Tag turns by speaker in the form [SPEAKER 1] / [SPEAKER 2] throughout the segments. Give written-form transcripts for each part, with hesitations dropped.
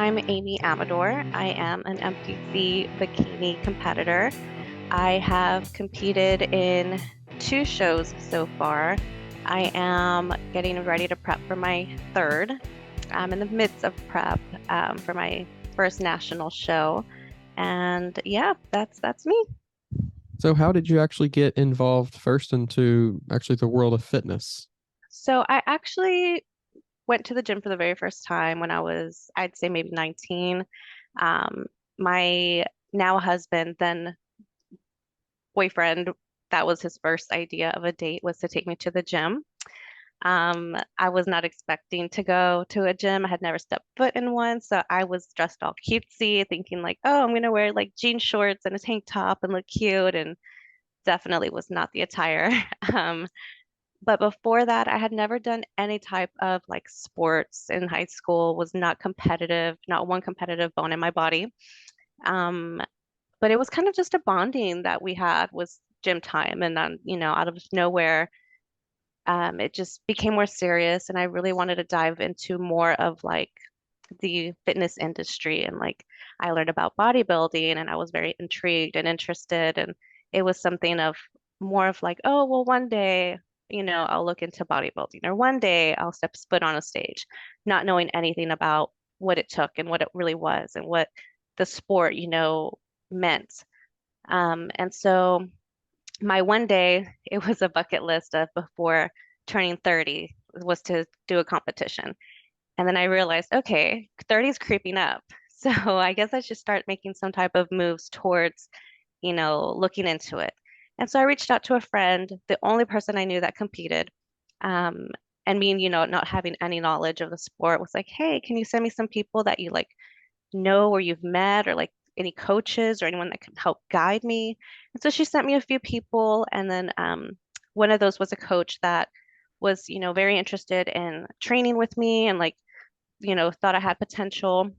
[SPEAKER 1] I'm Amy Amador. I am an NPC Bikini competitor. I have competed in two shows so far. I am getting ready to prep for my third. I'm in the midst of prep for my first national show. And yeah, that's me.
[SPEAKER 2] So how did you actually get involved first into actually the world of fitness?
[SPEAKER 1] So I actually went to the gym for the very first time when I'd say maybe 19. Um, my now husband, then boyfriend, that was his first idea of a date was to take me to the gym. I was not expecting to go to a gym. I had never stepped foot in one, so I was dressed all cutesy, thinking like, oh, I'm gonna wear like jean shorts and a tank top and look cute, and definitely was not the attire. Um, but before that, I had never done any type of like sports in high school, was not competitive, not one competitive bone in my body. Um, but it was kind of just a bonding that we had was gym time. And then, out of nowhere, it just became more serious. And I really wanted to dive into more of like the fitness industry. And like I learned about bodybuilding and I was very intrigued and interested. And it was something of more of like, oh, well, one day, I'll look into bodybuilding or one day I'll step foot on a stage, not knowing anything about what it took and what it really was and what the sport, meant. And so my one day, it was a bucket list of before turning 30 was to do a competition. And then I realized, okay, 30 is creeping up. So I guess I should start making some type of moves towards, looking into it. And so I reached out to a friend, the only person I knew that competed. Um, and me, not having any knowledge of the sport was like, hey, can you send me some people that you like know or you've met or like any coaches or anyone that can help guide me. And so she sent me a few people, and then one of those was a coach that was, very interested in training with me and like, thought I had potential.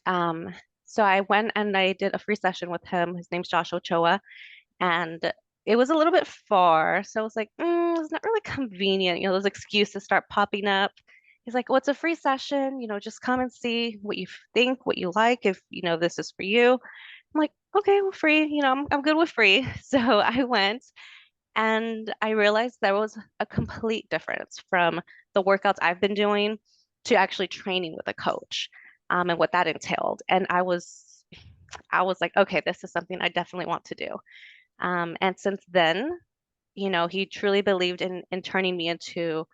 [SPEAKER 1] Um, so I went and I did a free session with him. His name's Josh Ochoa, and it was a little bit far. So I was like, it's not really convenient. Those excuses start popping up. He's like, well, it's a free session. Just come and see what you think, what you like, if, this is for you. I'm like, okay, well, free, I'm good with free. So I went and I realized there was a complete difference from the workouts I've been doing to actually training with a coach, and what that entailed. And I was like, okay, this is something I definitely want to do. And since then, he truly believed in turning me into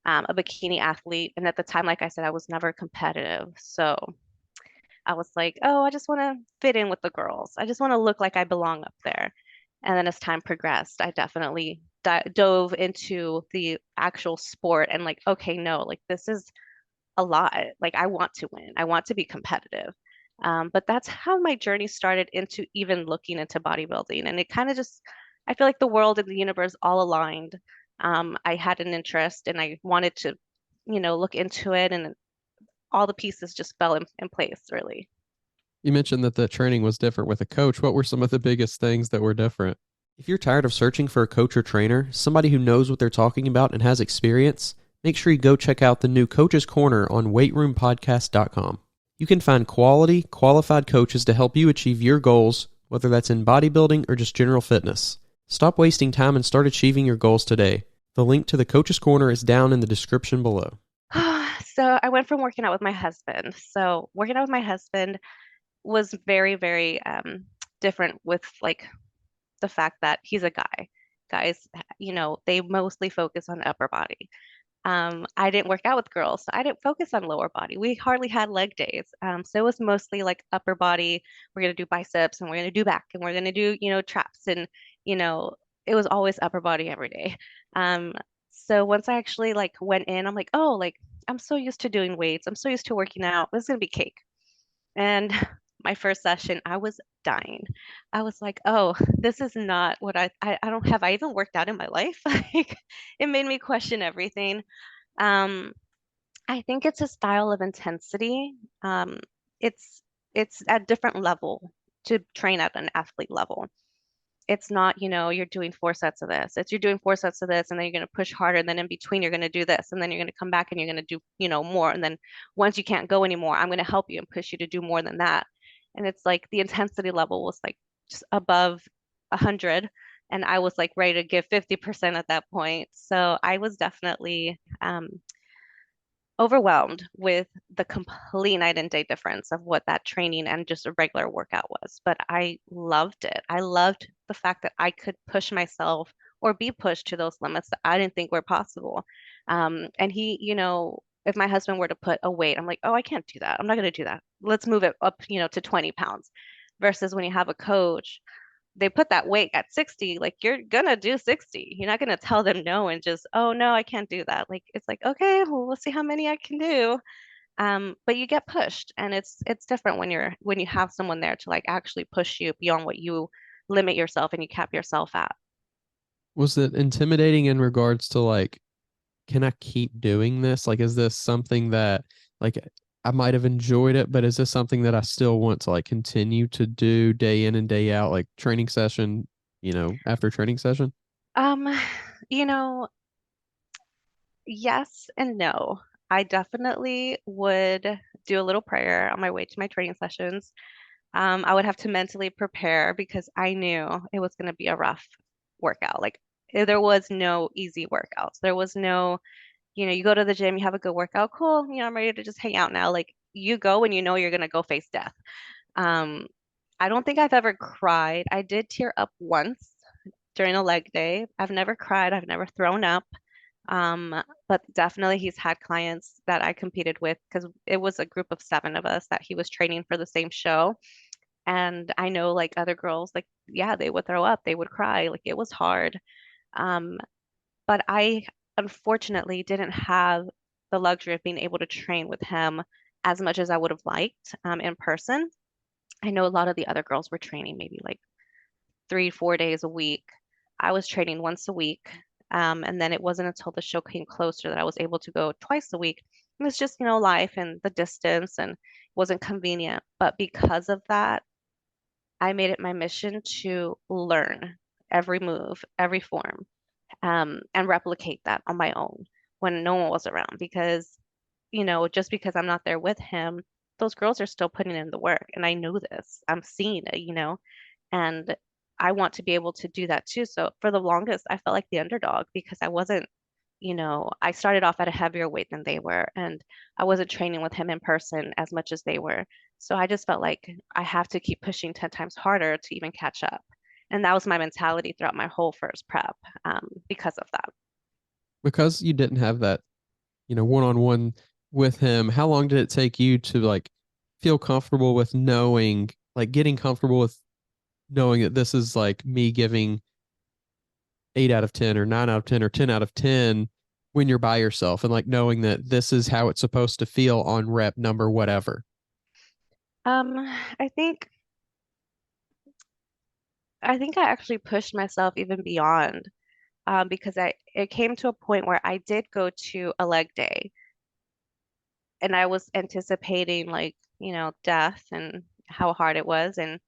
[SPEAKER 1] a bikini athlete. And at the time, like I said, I was never competitive. So I was like, oh, I just want to fit in with the girls. I just want to look like I belong up there. And then as time progressed, I definitely dove into the actual sport and like, okay, no, like this is a lot. Like I want to win. I want to be competitive. But that's how my journey started into even looking into bodybuilding. And it kind of just, I feel like the world and the universe all aligned. I had an interest and I wanted to, look into it, and all the pieces just fell in place, really.
[SPEAKER 2] You mentioned that the training was different with a coach. What were some of the biggest things that were different? If you're tired of searching for a coach or trainer, somebody who knows what they're talking about and has experience, make sure you go check out the new Coach's Corner on weightroompodcast.com. You can find quality, qualified coaches to help you achieve your goals, whether that's in bodybuilding or just general fitness. Stop wasting time and start achieving your goals today. The link to the Coach's Corner is down in the description below.
[SPEAKER 1] So I went from working out with my husband. So working out with my husband was very, very different with like the fact that he's a guy. Guys, they mostly focus on upper body. I didn't work out with girls, so I didn't focus on lower body. We hardly had leg days. So it was mostly like upper body. We're gonna do biceps and we're gonna do back and we're gonna do, traps and, you know, it was always upper body every day. Um, so once I actually like went in, I'm like, oh, like I'm so used to doing weights. I'm so used to working out. This is gonna be cake. And my first session, I was dying. I was like, oh, this is not what I don't have. I even worked out in my life. Like it made me question everything. Um, I think it's a style of intensity. It's it's at different level to train at an athlete level. It's not, you're doing 4 sets of this. It's you're doing 4 sets of this, and then you're going to push harder. And then in between, you're going to do this. And then you're going to come back and you're going to do, more. And then once you can't go anymore, I'm going to help you and push you to do more than that. And it's like the intensity level was like just above 100. And I was like ready to give 50% at that point. So I was definitely overwhelmed with the complete night and day difference of what that training and just a regular workout was. But I loved it. I loved the fact that I could push myself or be pushed to those limits that I didn't think were possible. And he, if my husband were to put a weight, I'm like, oh, I can't do that. I'm not going to do that. Let's move it up, to 20 pounds. Versus when you have a coach, they put that weight at 60, like you're gonna do 60. You're not gonna tell them no and just, oh no, I can't do that. Like it's like, okay, well, we'll see how many I can do. But you get pushed and it's different when you have someone there to like actually push you beyond what you limit yourself and you cap yourself at.
[SPEAKER 2] Was it intimidating in regards to like, can I keep doing this? Like, is this something that like I might have enjoyed it, but is this something that I still want to like continue to do day in and day out, like training session, after training session?
[SPEAKER 1] Um, you know, yes and no. I definitely would do a little prayer on my way to my training sessions. I would have to mentally prepare because I knew it was going to be a rough workout. Like there was no easy workouts. There was no, you go to the gym, you have a good workout, cool. I'm ready to just hang out now. Like you go and you know you're going to go face death. Um, I don't think I've ever cried. I did tear up once during a leg day. I've never cried. I've never thrown up. But definitely he's had clients that I competed with because it was a group of 7 of us that he was training for the same show. And I know like other girls, like, yeah, they would throw up, they would cry, like it was hard. Um, but I unfortunately didn't have the luxury of being able to train with him as much as I would have liked in person. I know a lot of the other girls were training maybe like 3, 4 days a week. I was training once a week. And then it wasn't until the show came closer that I was able to go twice a week. It was just, life and the distance and wasn't convenient. But because of that, I made it my mission to learn every move, every form, and replicate that on my own when no one was around. Because, just because I'm not there with him, those girls are still putting in the work. And I know this. I'm seeing it, and I want to be able to do that too. So for the longest, I felt like the underdog because I wasn't, I started off at a heavier weight than they were, and I wasn't training with him in person as much as they were. So I just felt like I have to keep pushing 10 times harder to even catch up. And that was my mentality throughout my whole first prep, because of that.
[SPEAKER 2] Because you didn't have that, one-on-one with him, how long did it take you to like feel comfortable with knowing, like getting comfortable with knowing that this is like me giving 8 out of 10 or 9 out of 10 or 10 out of 10 when you're by yourself and like knowing that this is how it's supposed to feel on rep number whatever.
[SPEAKER 1] Um, I think I think I actually pushed myself even beyond, because it came to a point where I did go to a leg day and I was anticipating like, death and how hard it was. And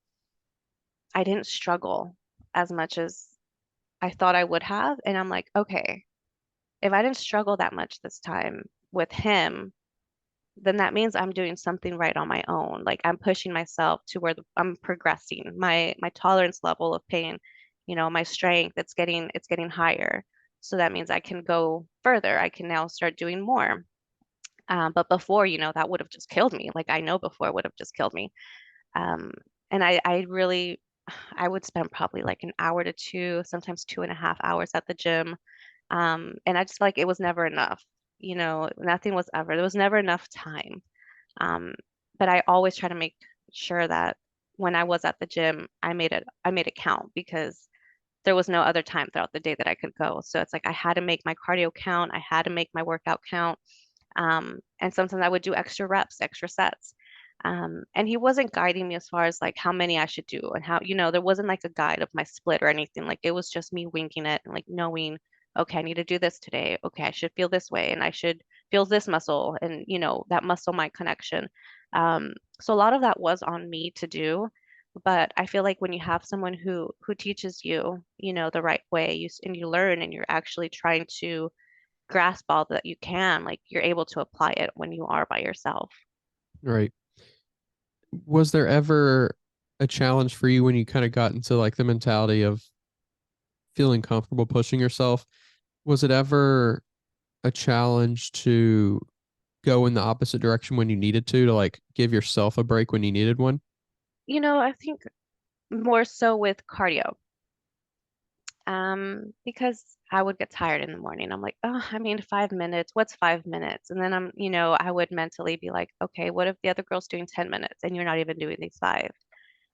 [SPEAKER 1] I didn't struggle as much as I thought I would have. And I'm like, okay, if I didn't struggle that much this time with him, then that means I'm doing something right on my own. Like I'm pushing myself to where I'm progressing. My tolerance level of pain, my strength, it's getting higher. So that means I can go further. I can now start doing more. But before, that would have just killed me. Like I know before it would have just killed me. Um, and I really, I would spend probably like an hour to two, sometimes 2.5 hours at the gym. And I just felt like it was never enough. Nothing was ever, there was never enough time. Um, but I always try to make sure that when I was at the gym, I made it count because there was no other time throughout the day that I could go. So it's like I had to make my cardio count, I had to make my workout count. And sometimes I would do extra reps, extra sets. And he wasn't guiding me as far as like how many I should do and how, there wasn't like a guide of my split or anything. Like it was just me winging it and like knowing, okay, I need to do this today. Okay, I should feel this way and I should feel this muscle and, that muscle mind connection. So a lot of that was on me to do. But I feel like when you have someone who teaches you, the right way, and you learn and you're actually trying to grasp all that you can, like you're able to apply it when you are by yourself.
[SPEAKER 2] Right. Was there ever a challenge for you when you kind of got into like the mentality of feeling comfortable pushing yourself? Was it ever a challenge to go in the opposite direction when you needed to like give yourself a break when you needed one?
[SPEAKER 1] I think more so with cardio. Because I would get tired in the morning. I'm like, oh, I mean, 5 minutes, what's 5 minutes? And then I would mentally be like, okay, what if the other girl's doing 10 minutes and you're not even doing these five?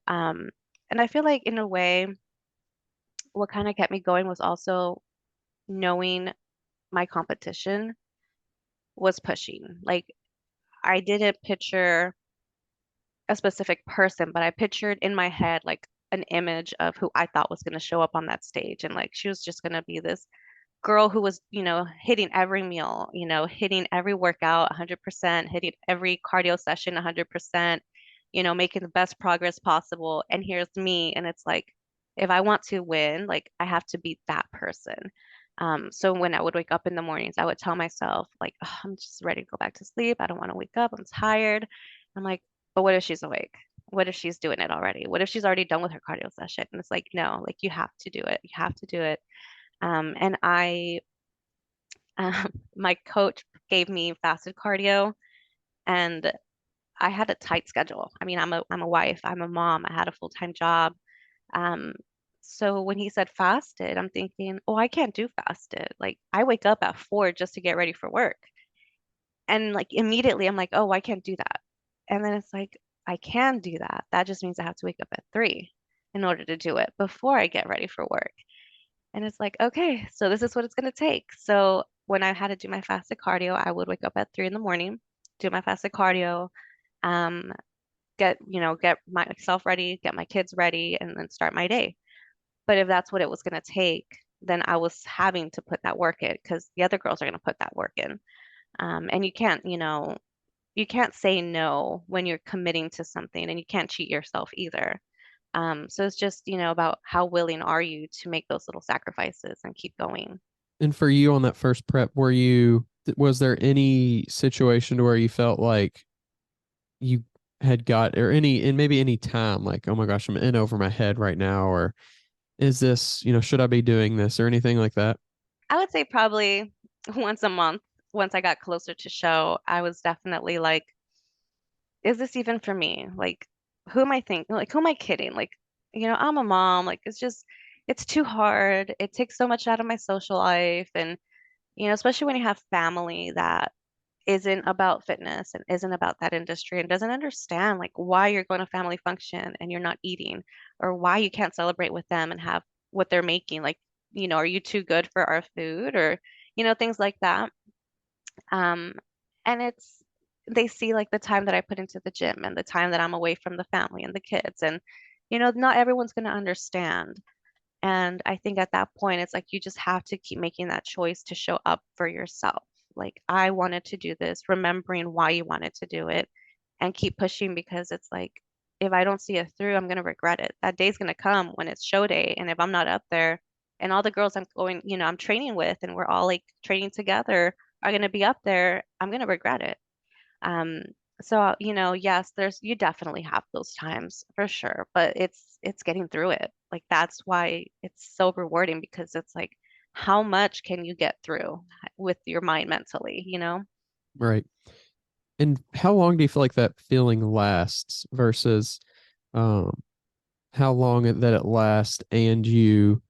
[SPEAKER 1] Um, and I feel like in a way, what kind of kept me going was also knowing my competition was pushing. Like I didn't picture a specific person, but I pictured in my head like an image of who I thought was going to show up on that stage. And like she was just going to be this girl who was, hitting every meal, hitting every workout 100%, hitting every cardio session 100%, making the best progress possible. And here's me. And it's like, if I want to win, like I have to beat that person. So when I would wake up in the mornings, I would tell myself, like, "Ugh, I'm just ready to go back to sleep. I don't want to wake up. I'm tired." I'm like, but what if she's awake? What if she's doing it already? What if she's already done with her cardio session? And it's like, no, like you have to do it. You have to do it. And my coach gave me fasted cardio, and I had a tight schedule. I mean, I'm a wife, I'm a mom, I had a full-time job. Um, so when he said fasted, I'm thinking, oh, I can't do fasted. Like I wake up at 4 just to get ready for work. And like immediately I'm like, oh, I can't do that. And then it's like, I can do that. That just means I have to wake up at 3 in order to do it before I get ready for work. And it's like, okay, so this is what it's going to take. So when I had to do my fasted cardio, I would wake up at 3 in the morning, do my fasted cardio, um, get myself ready, get my kids ready, and then start my day. But if that's what it was going to take, then I was having to put that work in because the other girls are going to put that work in. And you can't say no when you're committing to something, and you can't cheat yourself either. So it's just, about how willing are you to make those little sacrifices and keep going.
[SPEAKER 2] And for you on that first prep, was there any situation where you felt like you had got, or and maybe any time, like, oh my gosh, I'm in over my head right now, or is this, should I be doing this or anything like that?
[SPEAKER 1] I would say probably once a month, once I got closer to show, I was definitely like, is this even for me? Like, who am I thinking? Like, who am I kidding? Like, I'm a mom. Like, it's too hard. It takes so much out of my social life. And, especially when you have family that isn't about fitness and isn't about that industry and doesn't understand like why you're going to family function and you're not eating, or why you can't celebrate with them and have what they're making. Like, are you too good for our food, or, things like that. Um, and they see like the time that I put into the gym and the time that I'm away from the family and the kids. And, not everyone's going to understand. And I think at that point, it's like you just have to keep making that choice to show up for yourself. Like, I wanted to do this, remembering why you wanted to do it, and keep pushing, because it's like, if I don't see it through, I'm going to regret it. That day's going to come when it's show day. And if I'm not up there, and all the girls I'm training with, and we're all like training together, are going to be up there, I'm going to regret it. Um, so, yes, you definitely have those times for sure, but it's getting through it. Like that's why it's so rewarding, because it's like, how much can you get through with your mind mentally?
[SPEAKER 2] Right. And how long do you feel like that feeling lasts versus um how long that it lasts and you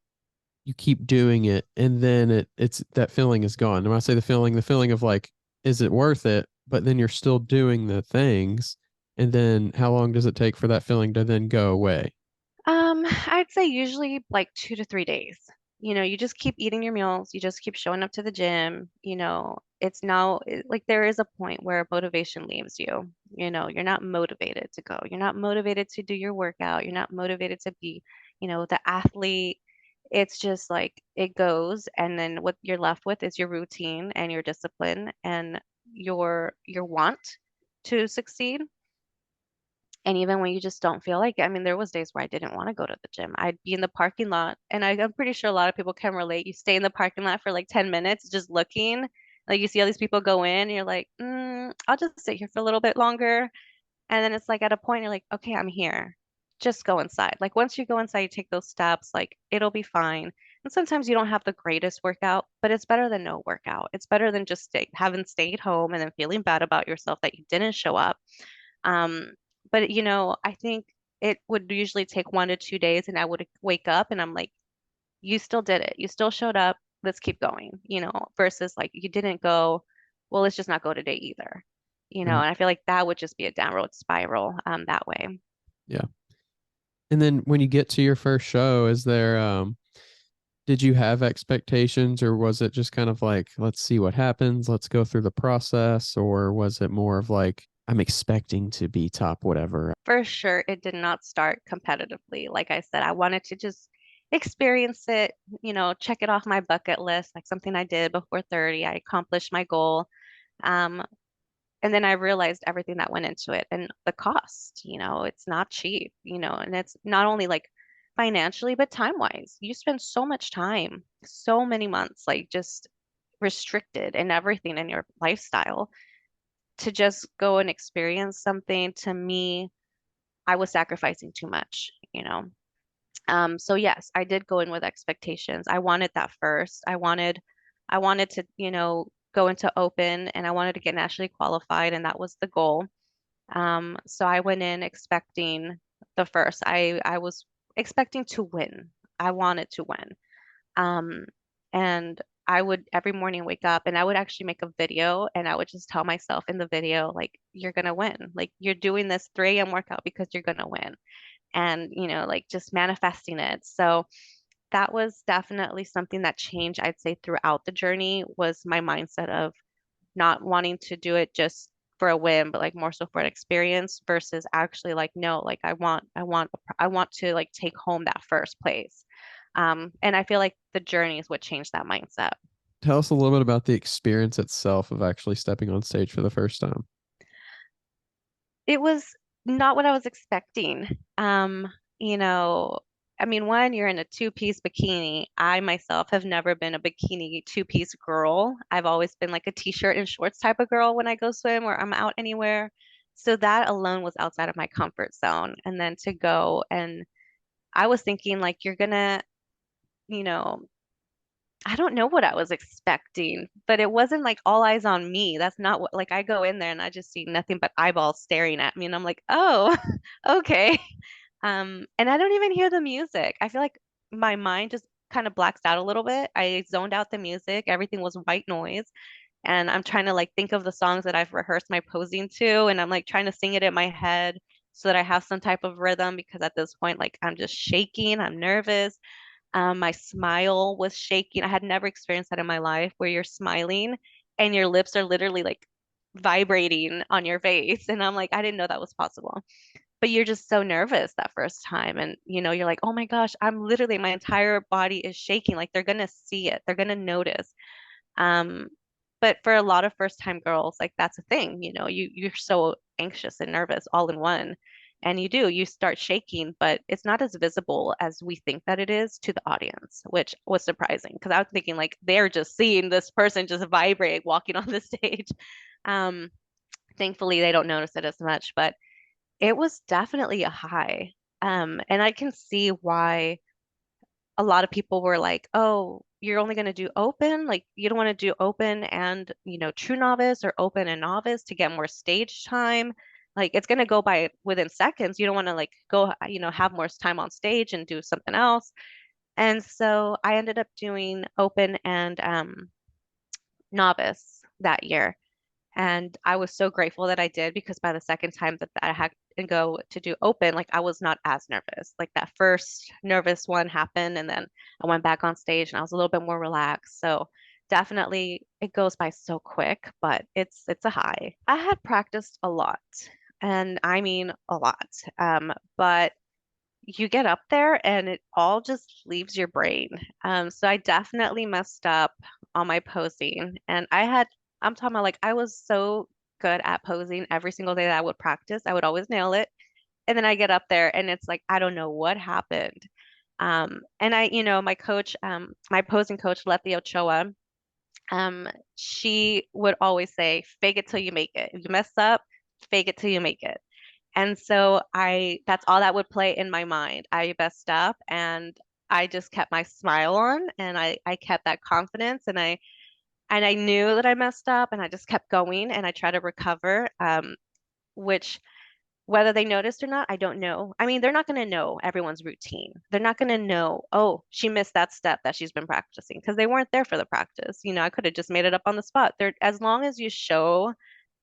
[SPEAKER 2] keep doing it and then it's that feeling is gone. And when I say the feeling of like, is it worth it? But then you're still doing the things. And then how long does it take for that feeling to then go away?
[SPEAKER 1] I'd say usually like 2 to 3 days. You just keep eating your meals, you just keep showing up to the gym. It's now like there is a point where motivation leaves you. You're not motivated to go. You're not motivated to do your workout. You're not motivated to be, the athlete. It's just like it goes, and then what you're left with is your routine and your discipline and your want to succeed. And even when you just don't feel like it, I mean, there was days where I didn't want to go to the gym. I'd be in the parking lot, and I'm pretty sure a lot of people can relate. You stay in the parking lot for like 10 minutes just looking. Like you see all these people go in, and you're like, I'll just sit here for a little bit longer. And then it's like at a point you're like, okay, I'm here. Just go inside. Like once you go inside, you take those steps, like it'll be fine. And sometimes you don't have the greatest workout, but it's better than no workout. It's better than just having stayed home and then feeling bad about yourself that you didn't show up. Um, but I think it would usually take 1 to 2 days, and I would wake up and I'm like, you still did it. You still showed up. Let's keep going, versus like you didn't go, well, let's just not go today either.
[SPEAKER 2] And
[SPEAKER 1] And I feel like that would just be a downward spiral that way.
[SPEAKER 2] yeah. And then when you get to your first show, is there did you have expectations, or was it just kind of like, let's see what happens, let's go through the process, or was it more of like, I'm expecting to be top whatever?
[SPEAKER 1] For sure, it did not start competitively. Like I said, I wanted to just experience it, check it off my bucket list, like something I did before 30. I accomplished my goal. Um, And then I realized everything that went into it and the cost, it's not cheap, and it's not only like financially, but time-wise. You spend so much time, so many months, like just restricted in everything in your lifestyle to just go and experience something. To me, I was sacrificing too much. So yes, I did go in with expectations. I wanted that first. I wanted to, go into open, and I wanted to get nationally qualified, and that was the goal. So I went in expecting the first. I was expecting to win. I wanted to win. Um, and I would every morning wake up, and I would actually make a video, and I would just tell myself in the video, like, you're gonna win. Like you're doing this 3 a.m. workout because you're gonna win. And, like just manifesting it. So that was definitely something that changed, I'd say, throughout the journey was my mindset of not wanting to do it just for a win, but like more so for an experience versus actually like, no, like I want to like take home that first place. And I feel like the journey is what changed that mindset.
[SPEAKER 2] Tell us a little bit about the experience itself of actually stepping on stage for the first time.
[SPEAKER 1] It was not what I was expecting. You know, I mean, one, you're in a two-piece bikini. I myself have never been a bikini two-piece girl. I've always been like a t-shirt and shorts type of girl when I go swim or I'm out anywhere. So that alone was outside of my comfort zone. And then to go and I was thinking like you're gonna, you know, I don't know what I was expecting, but it wasn't like all eyes on me. That's not what, like I go in there and I just see nothing but eyeballs staring at me and I'm like, "Oh, okay." And I don't even hear the music. I feel like my mind just kind of blacks out a little bit. I zoned out the music. Everything was white noise. And I'm trying to like think of the songs that I've rehearsed my posing to, and I'm like trying to sing it in my head so that I have some type of rhythm because at this point, like I'm just shaking, I'm nervous. My smile was shaking. I had never experienced that in my life where you're smiling and your lips are literally like vibrating on your face. And I'm like, I didn't know that was possible. But you're just so nervous that first time. And, you're like, oh my gosh, I'm literally, my entire body is shaking. Like they're going to see it, they're going to notice. Um, but for a lot of first time girls, like that's a thing, you're so anxious and nervous all in one. And you start shaking, but it's not as visible as we think that it is to the audience, which was surprising because I was thinking like they're just seeing this person just vibrate walking on the stage. Um, Thankfully, they don't notice it as much, but it was definitely a high. And I can see why a lot of people were like, "Oh, you're only going to do open? Like you don't want to do open and, true novice or open and novice to get more stage time? Like it's going to go by within seconds. You don't want to like go, have more time on stage and do something else." And so I ended up doing open and novice that year. And I was so grateful that I did because by the second time that I had to go to do open, like I was not as nervous. Like that first nervous one happened, and then I went back on stage and I was a little bit more relaxed. So definitely it goes by so quick, but it's a high. I had practiced a lot, and I mean a lot. But you get up there and it all just leaves your brain. So I definitely messed up on my posing. And I'm talking about like I was so good at posing every single day that I would practice. I would always nail it. And then I get up there and it's like, I don't know what happened. And my coach, my opposing coach, Letty Ochoa, um, she would always say, fake it till you make it. If you mess up, fake it till you make it. And so that's all that would play in my mind. I messed up and I just kept my smile on and I kept that confidence and I knew that I messed up and I just kept going and I tried to recover, which whether they noticed or not, I don't know. I mean, they're not going to know everyone's routine. They're not going to know, oh, she missed that step that she's been practicing because they weren't there for the practice. I could have just made it up on the spot. As long as you show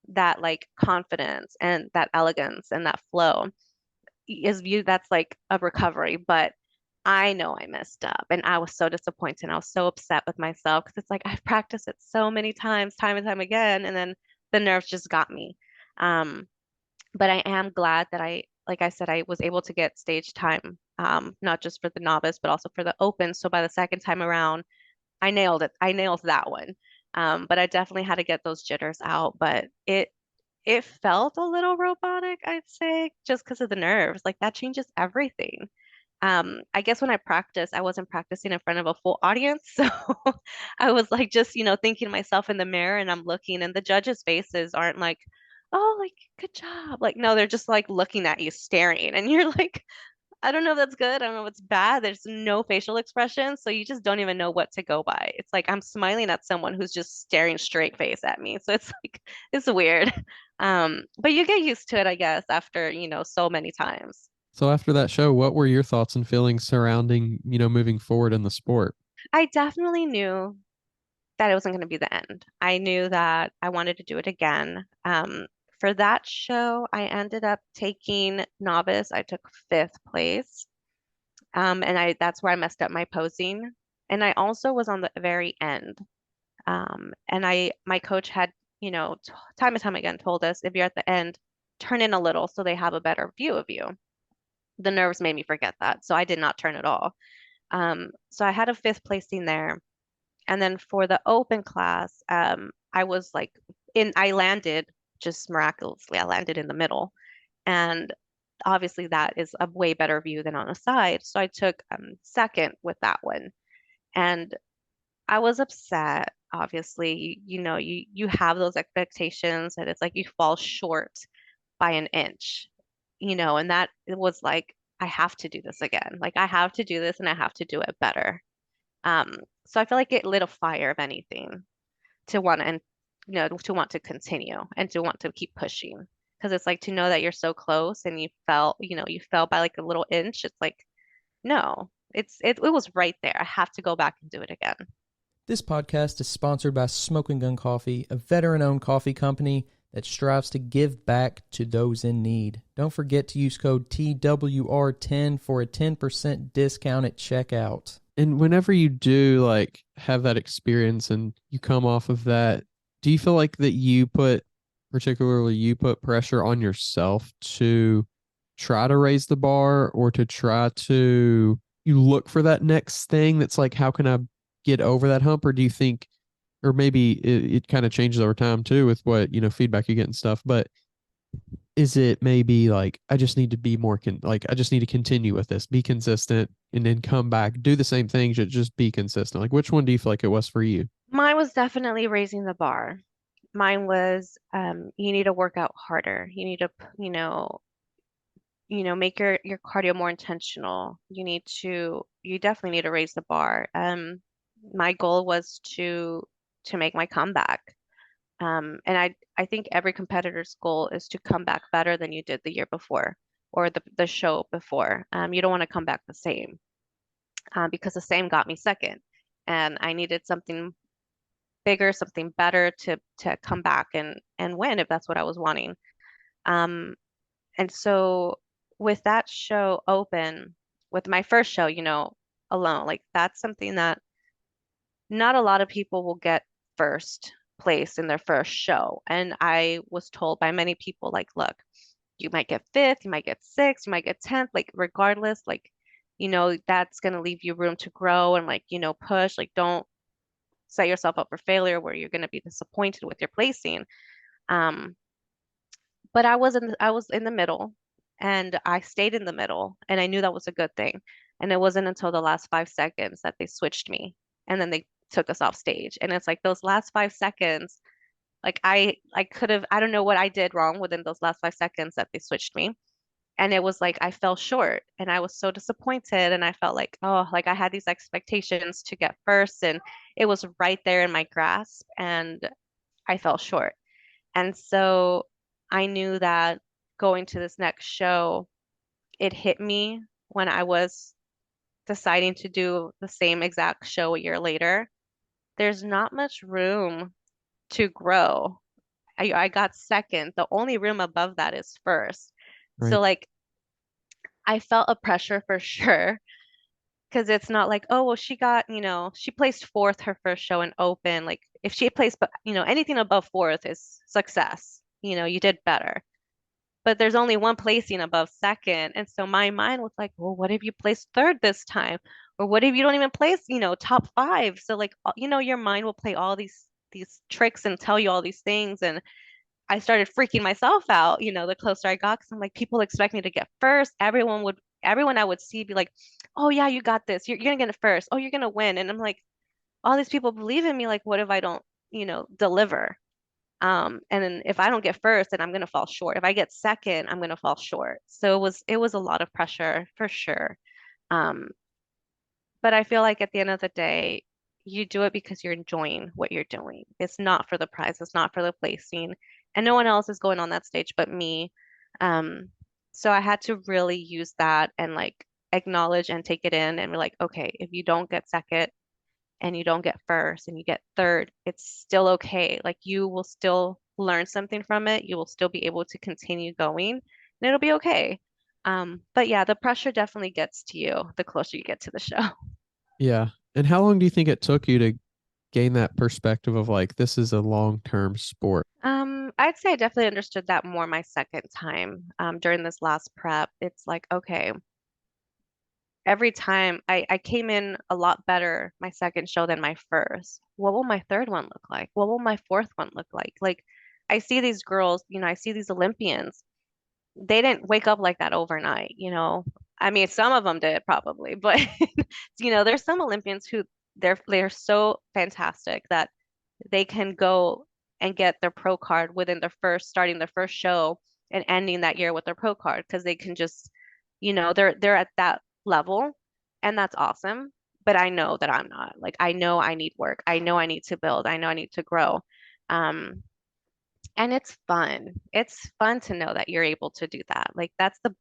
[SPEAKER 1] that like confidence and that elegance and that flow is viewed, that's like a recovery. But I know I messed up and I was so disappointed and I was so upset with myself because it's like I've practiced it so many times, time and time again, and then the nerves just got me. Um, but I am glad that like I said, I was able to get stage time, not just for the novice, but also for the open. So by the second time around, I nailed it. I nailed that one. But I definitely had to get those jitters out. But it felt a little robotic, I'd say, just because of the nerves. Like that changes everything. I guess when I practiced, I wasn't practicing in front of a full audience. So I was like just, thinking to myself in the mirror and I'm looking and the judges' faces aren't like, oh, like, good job. Like, no, they're just like looking at you, staring. And you're like, I don't know if that's good. I don't know if it's bad. There's no facial expression. So you just don't even know what to go by. It's like I'm smiling at someone who's just staring straight face at me. So it's like, it's weird. But you get used to it, I guess, after, so many times.
[SPEAKER 2] So after that show, what were your thoughts and feelings surrounding, moving forward in the sport?
[SPEAKER 1] I definitely knew that it wasn't going to be the end. I knew that I wanted to do it again. For that show, I ended up taking novice. I took fifth place. And that's where I messed up my posing. And I also was on the very end. And my coach had, time and time again told us if you're at the end, turn in a little so they have a better view of you. The nerves made me forget that. So I did not turn at all. So I had a fifth placing there. And then for the open class, I was like I landed just miraculously. I landed in the middle. And obviously that is a way better view than on the side. So I took second with that one. And I was upset. Obviously, you have those expectations and it's like you fall short by an inch, and that it was like I have to do this again. Like I have to do this and I have to do it better. Um, so I feel like it lit a fire of anything to want and to want to continue and to want to keep pushing. Because it's like to know that you're so close and you fell by like a little inch. It's like, no, it was right there. I have to go back and do it again.
[SPEAKER 3] This podcast is sponsored by Smoking Gun Coffee, a veteran-owned coffee company that strives to give back to those in need. Don't forget to use code TWR10 for a 10% discount at checkout.
[SPEAKER 2] And whenever you do like have that experience and you come off of that, do you feel like that particularly you put pressure on yourself to try to raise the bar or to try to you look for that next thing that's like, how can I get over that hump? Or do you think, or maybe it kind of changes over time too with what, feedback you get and stuff, but is it maybe like I just need to be more I just need to continue with this, be consistent, and then come back, do the same things, just be consistent? Like which one do you feel like it was for you?
[SPEAKER 1] Mine was definitely raising the bar. Mine was you need to work out harder. You need to, make your cardio more intentional. You definitely need to raise the bar. My goal was to make my comeback. And I think every competitor's goal is to come back better than you did the year before or the show before. You don't want to come back the same because the same got me second. And I needed something bigger, something better to come back and win if that's what I was wanting. Um, and so with that show open, with my first show, alone, like that's something that not a lot of people will get first place in their first show. And I was told by many people, like, look, you might get fifth, you might get sixth, you might get 10th, like, regardless, like, that's going to leave you room to grow and, like, push, like, don't set yourself up for failure where you're going to be disappointed with your placing. Um, but I was in the middle. and I stayed in the middle, and I knew that was a good thing. And it wasn't until the last 5 seconds that they switched me, and then they took us off stage. And it's like those last 5 seconds, like I could have, I don't know what I did wrong within those last 5 seconds that they switched me. And it was like I fell short, and I was so disappointed, and I felt like, oh, like I had these expectations to get first, and it was right there in my grasp, and I fell short. And so I knew that going to this next show, it hit me when I was deciding to do the same exact show a year later. There's not much room to grow. I got second. The only room above that is first. So
[SPEAKER 2] Right.
[SPEAKER 1] like I felt a pressure for sure, because it's not like, oh, well, she got, she placed fourth her first show in open. Like if she placed, anything above fourth is success. You did better. But there's only one placing above second. And so my mind was like, well, what if you place third this time? Or what if you don't even place, top five? So like, your mind will play all these tricks and tell you all these things. And I started freaking myself out, the closer I got, because I'm like, people expect me to get first. Everyone I would see be like, oh yeah, you got this. You're gonna get it first. Oh, you're gonna win. And I'm like, all these people believe in me. Like, what if I don't, deliver? And then if I don't get first, then I'm gonna fall short. If I get second, I'm gonna fall short. So it was a lot of pressure for sure. Um, but I feel like at the end of the day, you do it because you're enjoying what you're doing. It's not for the prize, it's not for the placing, and no one else is going on that stage but me. Um, so I had to really use that and like acknowledge and take it in and be like, okay, if you don't get second and you don't get first and you get third, it's still okay. Like you will still learn something from it. You will still be able to continue going and it'll be okay. But yeah, the pressure definitely gets to you the closer you get to the show.
[SPEAKER 2] Yeah. And how long do you think it took you to gain that perspective of like this is a long-term sport?
[SPEAKER 1] I'd say I definitely understood that more my second time, during this last prep. It's like, okay, every time I came in a lot better my second show than my first. What will my third one look like? What will my fourth one look like? Like, I see these girls, I see these Olympians. They didn't wake up like that overnight. I mean, some of them did probably, but there's some Olympians who they're so fantastic that they can go and get their pro card within their first starting their first show and ending that year with their pro card because they can just, they're at that level, and that's awesome. But I know that I'm not. Like I know I need work. I know I need to build. I know I need to grow. Um, and it's fun. It's fun to know that you're able to do that. Like that's the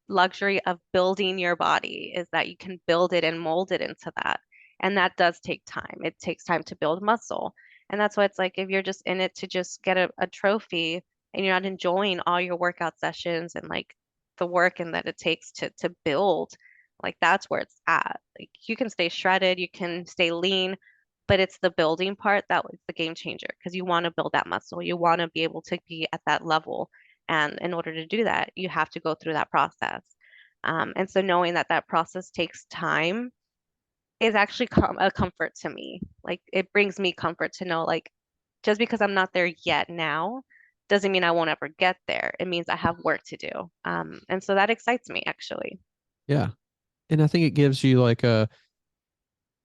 [SPEAKER 1] luxury of building your body is that you can build it and mold it into that. And that does take time. It takes time to build muscle. And that's why it's like if you're just in it to just get a trophy and you're not enjoying all your workout sessions and like the work and that it takes to build, like that's where it's at. Like you can stay shredded, you can stay lean, but it's the building part that was the game changer because you want to build that muscle. You want to be able to be at that level. And in order to do that, you have to go through that process. And so knowing that that process takes time is actually a comfort to me. Like it brings me comfort to know, like, just because I'm not there yet now doesn't mean I won't ever get there. It means I have work to do. And so that excites me actually.
[SPEAKER 2] Yeah. And I think it gives you like a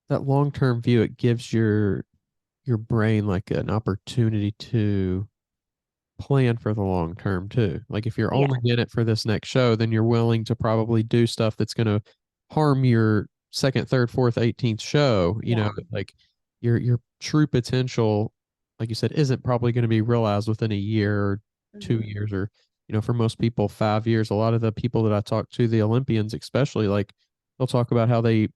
[SPEAKER 2] that long-term view. It gives your brain like an opportunity to plan for the long term too. Like if you're
[SPEAKER 1] Yeah.
[SPEAKER 2] only in it for this next show, then you're willing to probably do stuff that's going to harm your second, third, fourth, 18th show.
[SPEAKER 1] Yeah.
[SPEAKER 2] Like your true potential, like you said, isn't probably going to be realized within a year or 2 years
[SPEAKER 1] Hmm.
[SPEAKER 2] or for most people 5 years. A lot of the people that I talk to, the Olympians especially, like they'll talk about how they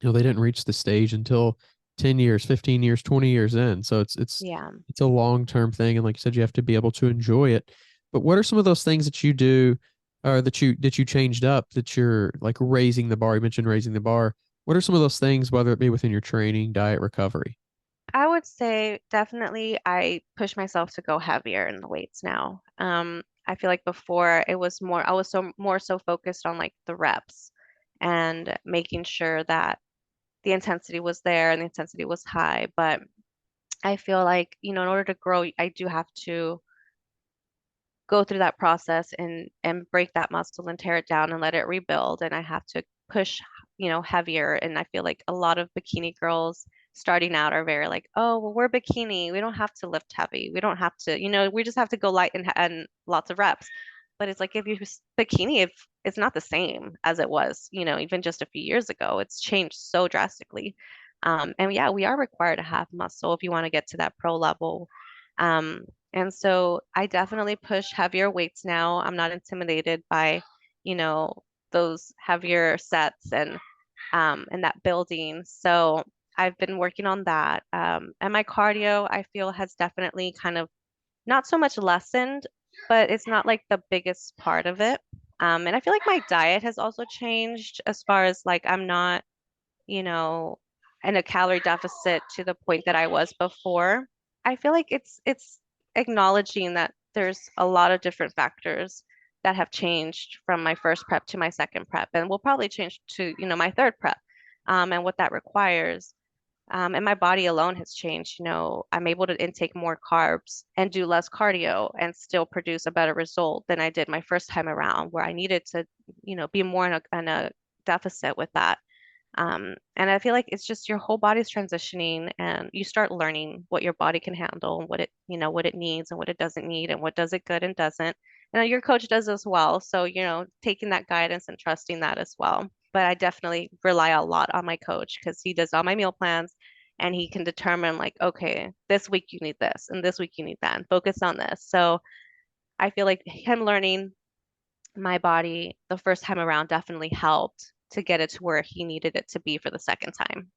[SPEAKER 2] didn't reach the stage until 10 years, 15 years, 20 years in. So
[SPEAKER 1] Yeah.
[SPEAKER 2] it's a long-term thing, and like you said, you have to be able to enjoy it. But what are some of those things that you do or that you changed up that you're like raising the bar? You mentioned raising the bar. What are some of those things, whether it be within your training, diet, recovery?
[SPEAKER 1] I would say definitely I push myself to go heavier in the weights now. I feel like before it was more, I was so focused on like the reps and making sure that the intensity was there and the intensity was high. But I feel like, in order to grow, I do have to go through that process and break that muscle and tear it down and let it rebuild. And I have to push, heavier. And I feel like a lot of bikini girls starting out are very like, oh, well, we're bikini. We don't have to lift heavy. We don't have to, we just have to go light and lots of reps. But it's like if you bikini, if it's not the same as it was, even just a few years ago. It's changed so drastically. And yeah, we are required to have muscle if you want to get to that pro level. Um, and so I definitely push heavier weights now. I'm not intimidated by, you know, those heavier sets and that building. So I've been working on that. And my cardio, I feel, has definitely kind of not so much lessened, but it's not like the biggest part of it. And I feel like my diet has also changed as far as like I'm not, you know, in a calorie deficit to the point that I was before. I feel like it's acknowledging that there's a lot of different factors that have changed from my first prep to my second prep, and will probably change to, my third prep, and what that requires. And my body alone has changed. I'm able to intake more carbs and do less cardio and still produce a better result than I did my first time around, where I needed to, be more in a deficit with that. And I feel like it's just your whole body's transitioning and you start learning what your body can handle and what it needs and what it doesn't need and what does it good and doesn't. And your coach does as well. So, taking that guidance and trusting that as well. But I definitely rely a lot on my coach because he does all my meal plans and he can determine like, okay, this week you need this and this week you need that and focus on this. So I feel like him learning my body the first time around definitely helped to get it to where he needed it to be for the second time.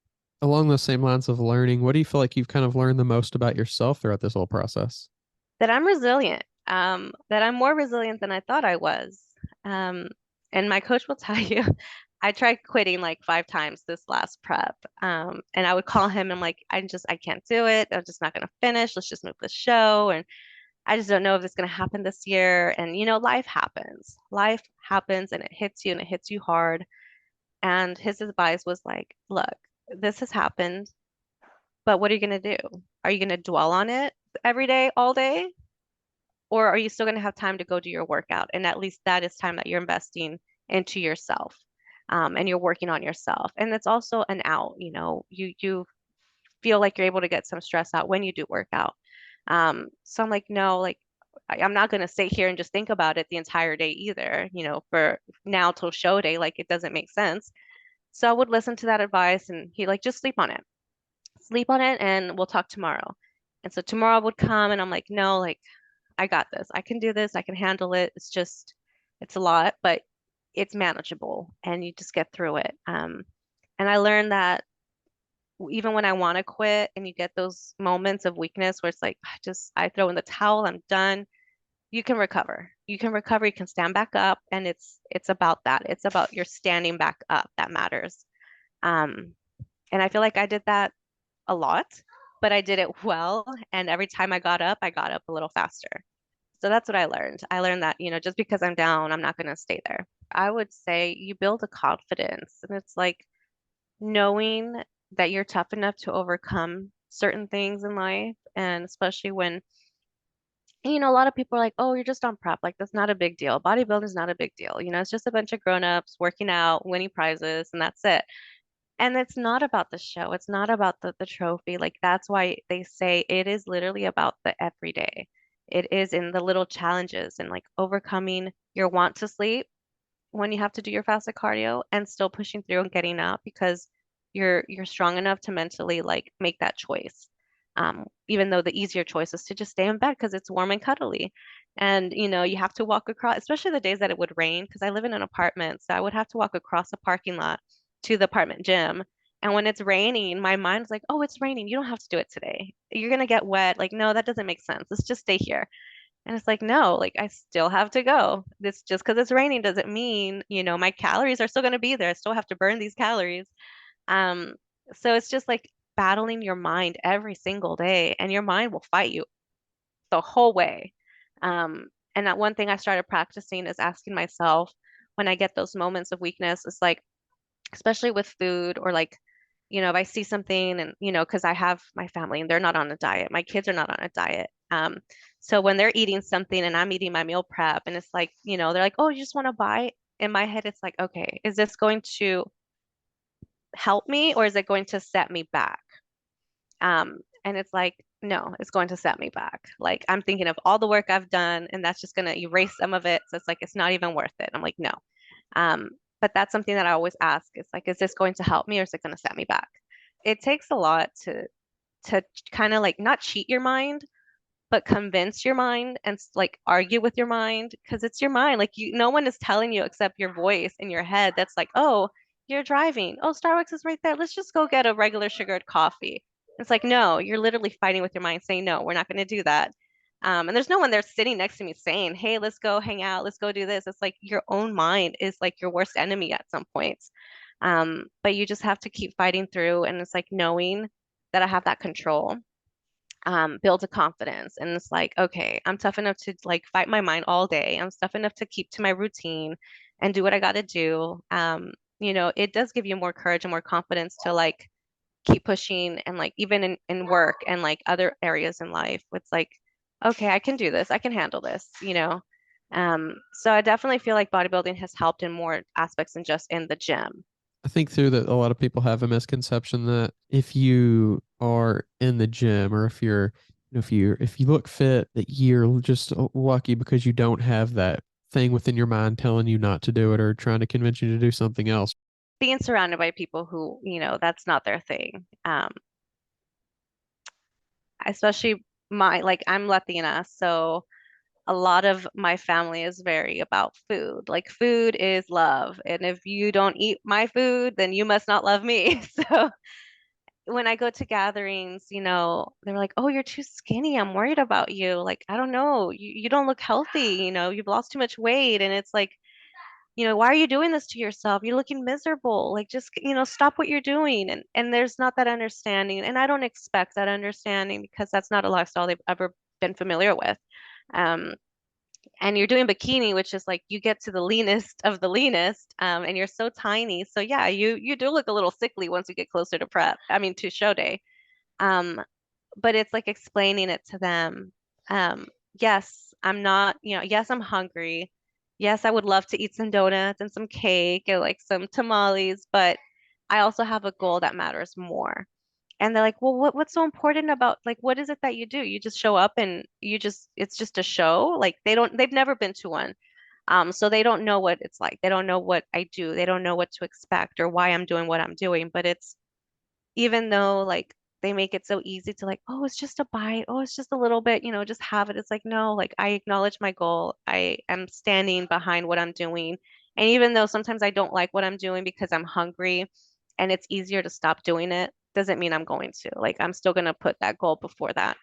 [SPEAKER 2] Along those same lines of learning, what do you feel like you've kind of learned the most about yourself throughout this whole process?
[SPEAKER 1] That I'm resilient, that I'm more resilient than I thought I was. Um, and my coach will tell you, I tried quitting like 5 times this last prep. And I would call him and I'm like, I can't do it. I'm just not going to finish. Let's just move the show. And I just don't know if it's going to happen this year. And, life happens. Life happens and it hits you and it hits you hard. And his advice was like, look, this has happened, but what are you going to do? Are you going to dwell on it every day, all day? Or are you still going to have time to go do your workout? And at least that is time that you're investing into yourself. And you're working on yourself. And it's also an out, you feel like you're able to get some stress out when you do work out. So I'm like, no, like I'm not going to sit here and just think about it the entire day either, for now till show day, like it doesn't make sense. So I would listen to that advice and he like, just sleep on it. Sleep on it and we'll talk tomorrow. And so tomorrow would come and I'm like, no, like I got this. I can do this. I can handle it. It's a lot, but it's manageable and you just get through it. And I learned that even when I want to quit and you get those moments of weakness where it's like, I throw in the towel, I'm done. You can recover. You can recover. You can stand back up. And it's about that. It's about your standing back up that matters. Um, and I feel like I did that a lot, but I did it well. And every time I got up a little faster. So that's what I learned. I learned that, just because I'm down, I'm not going to stay there. I would say you build a confidence, and it's like knowing that you're tough enough to overcome certain things in life. And especially when, a lot of people are like, oh, you're just on prep. Like, that's not a big deal. Bodybuilding is not a big deal. It's just a bunch of grown-ups working out, winning prizes, and that's it. And it's not about the show. It's not about the trophy. Like that's why they say it is literally about the everyday. It is in the little challenges and like overcoming your want to sleep when you have to do your fasted cardio and still pushing through and getting up because you're strong enough to mentally like make that choice. Even though the easier choice is to just stay in bed because it's warm and cuddly. And you have to walk across, especially the days that it would rain, because I live in an apartment, so I would have to walk across the parking lot to the apartment gym. And when it's raining, my mind's like, oh, it's raining. You don't have to do it today. You're gonna get wet. Like, no, that doesn't make sense. Let's just stay here. And it's like, no, like I still have to go. This just because it's raining doesn't mean, my calories are still gonna be there. I still have to burn these calories. Um, so it's just like battling your mind every single day, and your mind will fight you the whole way. And that one thing I started practicing is asking myself when I get those moments of weakness, it's like, especially with food or like, if I see something and, because I have my family and they're not on a diet, my kids are not on a diet. So when they're eating something and I'm eating my meal prep and it's like, they're like, oh, you just want to buy? In my head, it's like, okay, is this going to help me or is it going to set me back? And it's like, no, it's going to set me back. Like I'm thinking of all the work I've done and that's just going to erase some of it. So it's like, it's not even worth it. I'm like, no. Um, but that's something that I always ask. It's like, is this going to help me or is it going to set me back? It takes a lot to kind of like not cheat your mind, but convince your mind and like argue with your mind because it's your mind. Like no one is telling you except your voice in your head that's like, oh, you're driving. Oh, Starbucks is right there. Let's just go get a regular sugared coffee. It's like, no, you're literally fighting with your mind saying, no, we're not going to do that. And there's no one there sitting next to me saying, hey, let's go hang out. Let's go do this. It's like your own mind is like your worst enemy at some points. But you just have to keep fighting through. And it's like knowing that I have that control builds a confidence. And it's like, okay, I'm tough enough to like fight my mind all day. I'm tough enough to keep to my routine and do what I got to do. It does give you more courage and more confidence to like keep pushing and like even in work and like other areas in life. It's like, okay, I can do this. I can handle this. So I definitely feel like bodybuilding has helped in more aspects than just in the gym.
[SPEAKER 2] I think too that a lot of people have a misconception that if you are in the gym or if you look fit, that you're just lucky because you don't have that thing within your mind telling you not to do it or trying to convince you to do something else.
[SPEAKER 1] Being surrounded by people who, that's not their thing. Especially like I'm Latina, so a lot of my family is very about food. Like food is love. And if you don't eat my food, then you must not love me. So when I go to gatherings, they're like, "Oh, you're too skinny. I'm worried about you." Like, I don't know. You don't look healthy, you've lost too much weight. And it's like, why are you doing this to yourself? You're looking miserable. Like just, stop what you're doing. And there's not that understanding. And I don't expect that understanding because that's not a lifestyle they've ever been familiar with. Um, and you're doing bikini, which is like you get to the leanest of the leanest, and you're so tiny. So yeah, you do look a little sickly once you get closer to prep. I mean, to show day. Um, but it's like explaining it to them. Um, yes, I'm not, yes, I'm hungry. Yes, I would love to eat some donuts and some cake and like some tamales, but I also have a goal that matters more. And they're like, well, what's so important about like what is it that you do? You just show up and it's just a show. Like they've never been to one. So they don't know what it's like. They don't know what I do. They don't know what to expect or why I'm doing what I'm doing. But it's even though like they make it so easy to like, oh, it's just a bite. Oh, it's just a little bit, just have it. It's like, no, like I acknowledge my goal. I am standing behind what I'm doing. And even though sometimes I don't like what I'm doing because I'm hungry and it's easier to stop doing it, doesn't mean I'm going to. Like I'm still going to put that goal before that,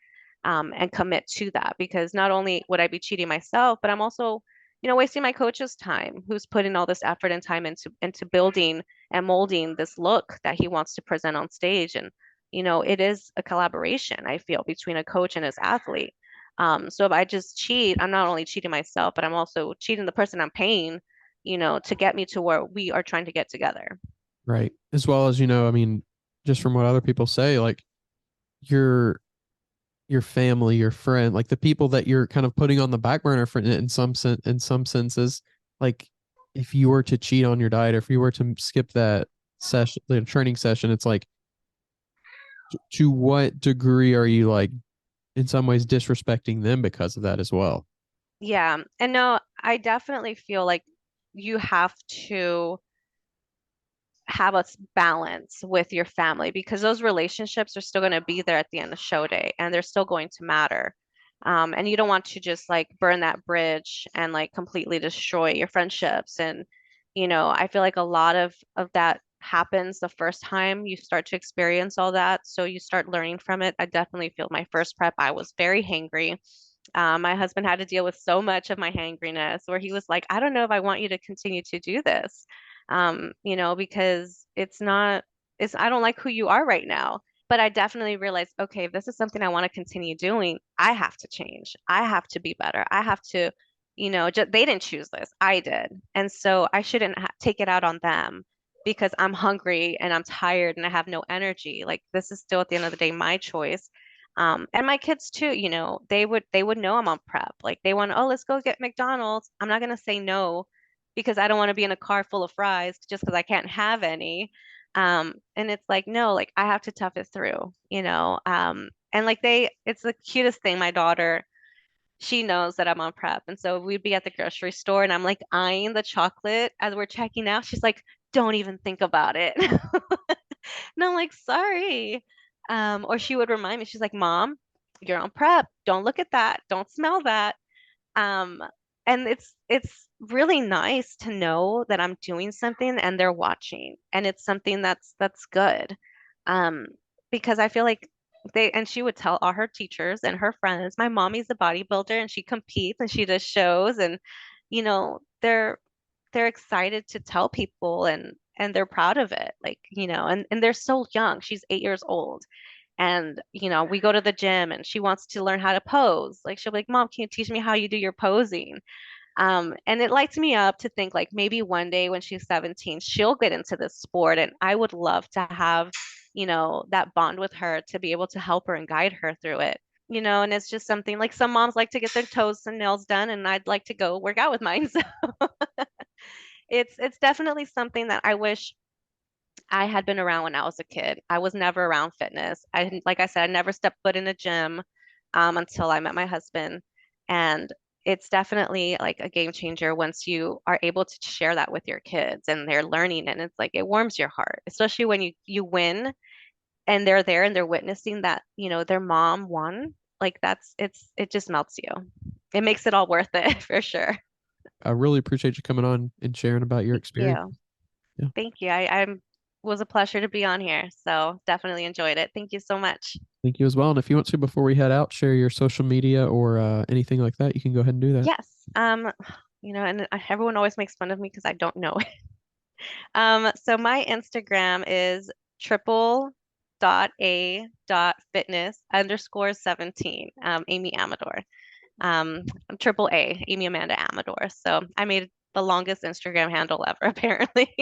[SPEAKER 1] and commit to that because not only would I be cheating myself, but I'm also, wasting my coach's time, who's putting all this effort and time into building and molding this look that he wants to present on stage. And, it is a collaboration, I feel, between a coach and his athlete. So if I just cheat, I'm not only cheating myself, but I'm also cheating the person I'm paying, to get me to where we are trying to get together.
[SPEAKER 2] Right. As well as, I mean, just from what other people say, like your your family, your friend, like the people that you're kind of putting on the back burner for in some senses, like if you were to cheat on your diet or if you were to skip that session, the training session, it's like to what degree are you like in some ways disrespecting them because of that as well?
[SPEAKER 1] Yeah. And no, I definitely feel like you have to have a balance with your family because those relationships are still going to be there at the end of show day and they're still going to matter. And you don't want to just like burn that bridge and like completely destroy your friendships. And, I feel like a lot of that happens the first time you start to experience all that. So you start learning from it. I definitely feel my first prep, I was very hangry. My husband had to deal with so much of my hangriness where he was like, I don't know if I want you to continue to do this, because I don't like who you are right now. But I definitely realized, okay, if this is something I want to continue doing, I have to change. I have to be better. I have to, they didn't choose this. I did. And so I shouldn't take it out on them because I'm hungry and I'm tired and I have no energy. Like this is still at the end of the day my choice. And my kids too, they would know I'm on prep. Like they want, oh, let's go get McDonald's. I'm not gonna say no because I don't want to be in a car full of fries just because I can't have any. And it's like, no, like I have to tough it through. And like it's the cutest thing. My daughter, she knows that I'm on prep. And so we'd be at the grocery store and I'm like eyeing the chocolate as we're checking out. She's like, don't even think about it. And I'm like, sorry. Or she would remind me, she's like, Mom, you're on prep. Don't look at that. Don't smell that. Um, and it's really nice to know that I'm doing something and they're watching, and it's something that's good. Um, because I feel like and she would tell all her teachers and her friends, my mommy's a bodybuilder and she competes and she does shows, and they're excited to tell people, and they're proud of it, like, and they're so young. She's 8 years old. And, we go to the gym and she wants to learn how to pose. Like she'll be like, Mom, can you teach me how you do your posing? And it lights me up to think like maybe one day when she's 17, she'll get into this sport. And I would love to have, that bond with her to be able to help her and guide her through it. And it's just something like some moms like to get their toes and nails done, and I'd like to go work out with mine. So it's definitely something that I wish I had been around when I was a kid. I was never around fitness. Like I said, I never stepped foot in a gym until I met my husband. And it's definitely like a game changer once you are able to share that with your kids and they're learning. And it's like it warms your heart, especially when you win and they're there and they're witnessing that, their mom won. Like it just melts you. It makes it all worth it for sure.
[SPEAKER 2] I really appreciate you coming on and sharing about your
[SPEAKER 1] Thank
[SPEAKER 2] experience.
[SPEAKER 1] you.
[SPEAKER 2] Yeah.
[SPEAKER 1] Thank you. I'm was a pleasure to be on here. So definitely enjoyed it. Thank you so much.
[SPEAKER 2] Thank you as well. And if you want to, before we head out, share your social media or anything like that, you can go ahead and do that.
[SPEAKER 1] Yes. And everyone always makes fun of me because I don't know it. So my Instagram is triple.a.fitness_17, Amy Amador. Triple A, Amy Amanda Amador. So I made the longest Instagram handle ever, apparently.